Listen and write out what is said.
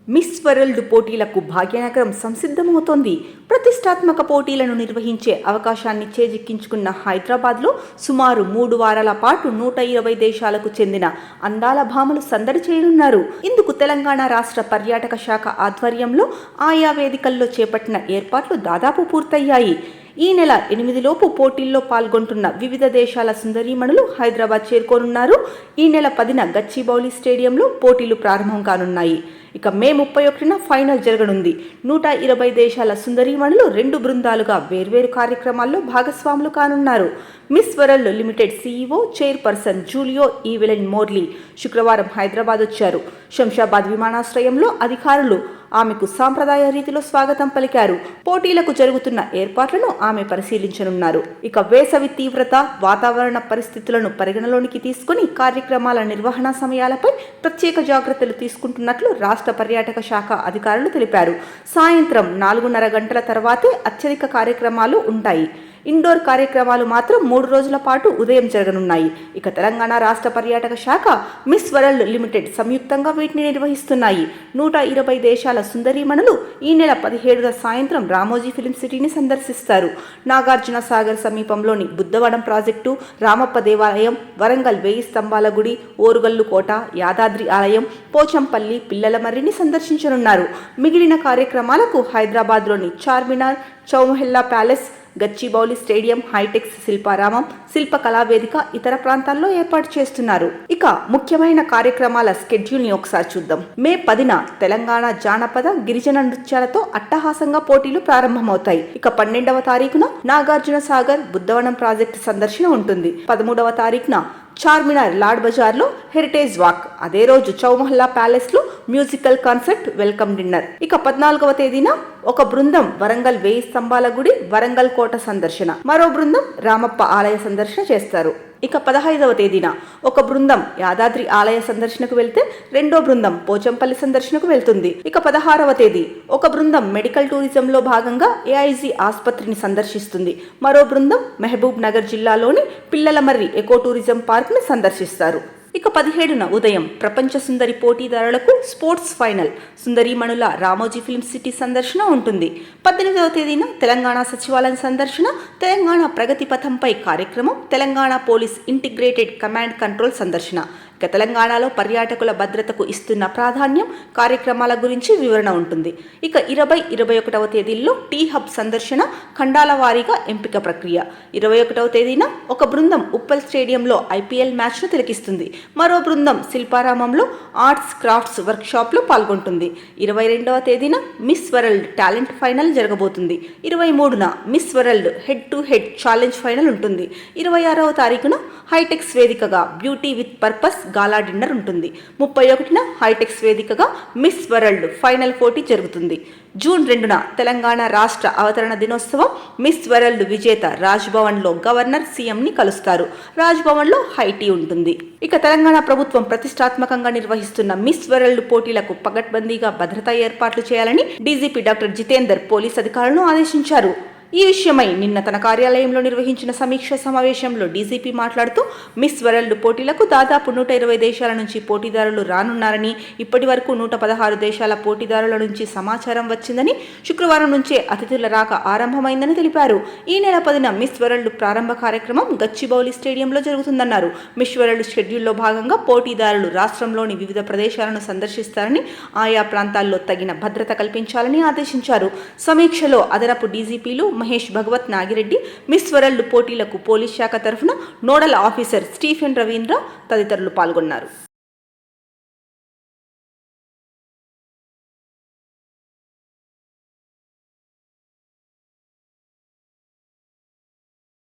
Miss world పోటీలకు భాగ్యనగరం సంసిద్ధమవుతోంది. ప్రతిష్టాత్మక పోటీలను నిర్వహించే అవకాశాన్ని చేజిక్కించుకున్న హైదరాబాద్లో సుమారు 3 వారాల పాటు 120 దేశాలకు చెందిన అందాల భామలు సందడి చేయనున్నారు. ఇందుకు తెలంగాణ రాష్ట్ర పర్యాటక శాఖ ఆధ్వర్యంలో ఆయా వేదికల్లో చేపట్టిన ఏర్పాట్లు దాదాపు పూర్తయ్యాయి. ఈ నెల 8లోపు పోటీల్లో పాల్గొంటున్న వివిధ దేశాల సుందరీమణులు హైదరాబాద్ చేరుకోనున్నారు. ఈ నెల 10న గచ్చిబౌలి స్టేడియంలో పోటీలు ప్రారంభం కానున్నాయి. ఇక మే 31న ఫైనల్ జరగనుంది. 120 దేశాల సుందరీమణులు 2 బృందాలుగా వేర్వేరు కార్యక్రమాల్లో భాగస్వాములు కానున్నారు. Miss World limited CEO chairperson Julia Evelyn Morley శుక్రవారం హైదరాబాద్ వచ్చారు. శంషాబాద్ విమానాశ్రయంలో అధికారులు ఆమెకు సాంప్రదాయ రీతిలో స్వాగతం పలికారు. పోటీలకు జరుగుతున్న ఏర్పాట్లను ఆమె పరిశీలించనున్నారు. ఇక వేసవి తీవ్రత, వాతావరణ పరిస్థితులను పరిగణలోనికి తీసుకుని కార్యక్రమాల నిర్వహణ సమయాలపై ప్రత్యేక జాగ్రత్తలు తీసుకుంటున్నట్లు రాష్ట్ర పర్యాటక శాఖ అధికారులు తెలిపారు. సాయంత్రం 4:30 గంటల తర్వాతే అత్యధిక కార్యక్రమాలు ఉంటాయి. ఇండోర్ కార్యక్రమాలు మాత్రం 3 రోజుల పాటు ఉదయం జరగనున్నాయి. ఇక తెలంగాణ రాష్ట్ర పర్యాటక శాఖ, మిస్ వరల్డ్ లిమిటెడ్ సంయుక్తంగా వీటిని నిర్వహిస్తున్నాయి. 120 దేశాల సుందరీమణులు ఈ నెల 17న సాయంత్రం రామోజీ ఫిలిం సిటీని సందర్శిస్తారు. నాగార్జున సాగర్ సమీపంలోని బుద్ధవనం ప్రాజెక్టు, రామప్ప దేవాలయం, వరంగల్ 1000 స్తంభాల గుడి, ఓరుగల్లు కోట, యాదాద్రి ఆలయం, పోచంపల్లి, పిల్లలమర్రిని సందర్శించనున్నారు. మిగిలిన కార్యక్రమాలకు హైదరాబాద్లోని చార్మినార్, చౌమహల్లా ప్యాలెస్, గచ్చిబౌలి స్టేడియం, హైటెక్స్ శిల్పారామం, శిల్పకళా వేదిక, ఇతర ప్రాంతాల్లో ఏర్పాటు చేస్తున్నారు. ఇక ముఖ్యమైన కార్యక్రమాల స్కెడ్యూల్ని ఒకసారి చూద్దాం. మే 10న తెలంగాణ జానపద, గిరిజన నృత్యాలతో అట్టహాసంగా పోటీలు ప్రారంభమవుతాయి. ఇక 12వ తారీఖున నాగార్జున సాగర్, బుద్ధవనం ప్రాజెక్టు సందర్శన ఉంటుంది. 13వ తారీఖున చార్మినార్ లాడ్ బజార్లో హెరిటేజ్ వాక్, అదే రోజు చౌమహల్లా ప్యాలెస్లో మ్యూజికల్ కాన్సర్ట్, వెల్కమ్ డిన్నర్. ఇక 14వ తేదీన ఒక బృందం వరంగల్ 1000 స్తంభాల గుడి, వరంగల్ కోట సందర్శన, మరో బృందం రామప్ప ఆలయ సందర్శన చేస్తారు. ఇక 15వ తేదీన ఒక బృందం యాదాద్రి ఆలయ సందర్శనకు వెళ్తే రెండో బృందం పోచంపల్లి సందర్శనకు వెళ్తుంది. ఇక 16వ తేదీ ఒక బృందం మెడికల్ టూరిజంలో భాగంగా ఏఐజీ ఆసుపత్రిని సందర్శిస్తుంది. మరో బృందం మహబూబ్ నగర్ జిల్లాలోని పిల్లలమర్రి ఎకో టూరిజం పార్క్ని సందర్శిస్తారు. ఇక 17న ఉదయం ప్రపంచ సుందరి పోటీదారులకు స్పోర్ట్స్ ఫైనల్, సుందరీమణుల రామోజీ ఫిల్మ్ సిటీ సందర్శన ఉంటుంది. 18వ తేదీన తెలంగాణ సచివాలయం సందర్శన, తెలంగాణ ప్రగతి పథంపై కార్యక్రమం, Telangana police integrated command control సందర్శన. ఇక తెలంగాణలో పర్యాటకుల భద్రతకు ఇస్తున్న ప్రాధాన్యం, కార్యక్రమాల గురించి వివరణ ఉంటుంది. ఇక 20, 21వ తేదీల్లో టీ హబ్ సందర్శన, ఖండాల వారీగా ఎంపిక ప్రక్రియ. 21వ తేదీన ఒక బృందం ఉప్పల్ స్టేడియంలో ఐపీఎల్ మ్యాచ్ను తిలకిస్తుంది. మరో బృందం శిల్పారామంలో ఆర్ట్స్ క్రాఫ్ట్స్ వర్క్షాప్లో పాల్గొంటుంది. 22వ తేదీన మిస్ వరల్డ్ టాలెంట్ ఫైనల్ జరగబోతుంది. 23న Miss World head to head challenge final ఉంటుంది. 26వ తారీఖున హైటెక్స్ వేదికగా beauty with purpose gala dinner ఉంటుంది. 31న హైటెక్స్ వేదికగా మిస్ వరల్డ్ ఫైనల్ పోటీ జరుగుతుంది. జూన్ 2న తెలంగాణ రాష్ట్ర అవతరణ దినోత్సవం. మిస్ వరల్డ్ విజేత రాజ్భవన్లో గవర్నర్, సీఎంని కలుస్తారు. రాజ్భవన్లో హైటీ ఉంటుంది. ఇక తెలంగాణ ప్రభుత్వం ప్రతిష్టాత్మకంగా నిర్వహిస్తున్న మిస్ వరల్డ్ పోటీలకు పగడ్బందీగా భద్రతా ఏర్పాట్లు చేయాలని డీజీపీ డాక్టర్ జితేందర్ పోలీస్ అధికారులను ఆదేశించారు. ఈ విషయమై నిన్న తన కార్యాలయంలో నిర్వహించిన సమీక్ష సమావేశంలో డీజీపీ మాట్లాడుతూ, మిస్ వరల్డ్ పోటీలకు దాదాపు 120 దేశాల నుంచి పోటీదారులు రానున్నారని, ఇప్పటి వరకు 116 దేశాల పోటీదారుల నుంచి సమాచారం వచ్చిందని, శుక్రవారం నుంచే అతిథుల రాక ఆరంభమైందని తెలిపారు. ఈ నెల 10న మిస్ వరల్డ్ ప్రారంభ కార్యక్రమం గచ్చిబౌలి స్టేడియంలో జరుగుతుందన్నారు. మిస్ వరల్డ్ షెడ్యూల్లో భాగంగా పోటీదారులు రాష్ట్రంలోని వివిధ ప్రదేశాలను సందర్శిస్తారని, ఆయా ప్రాంతాల్లో తగిన భద్రత కల్పించాలని ఆదేశించారు. సమీక్షలో అదనపు డీజీపీలు మహేష్ భగవత్ నాగిరెడ్డి, మిస్ వరల్డ్ పోటీలకు పోలీస్ శాఖ తరఫున నోడల్ ఆఫీసర్ స్టీఫెన్ రవీంద్ర తదితరులు పాల్గొన్నారు.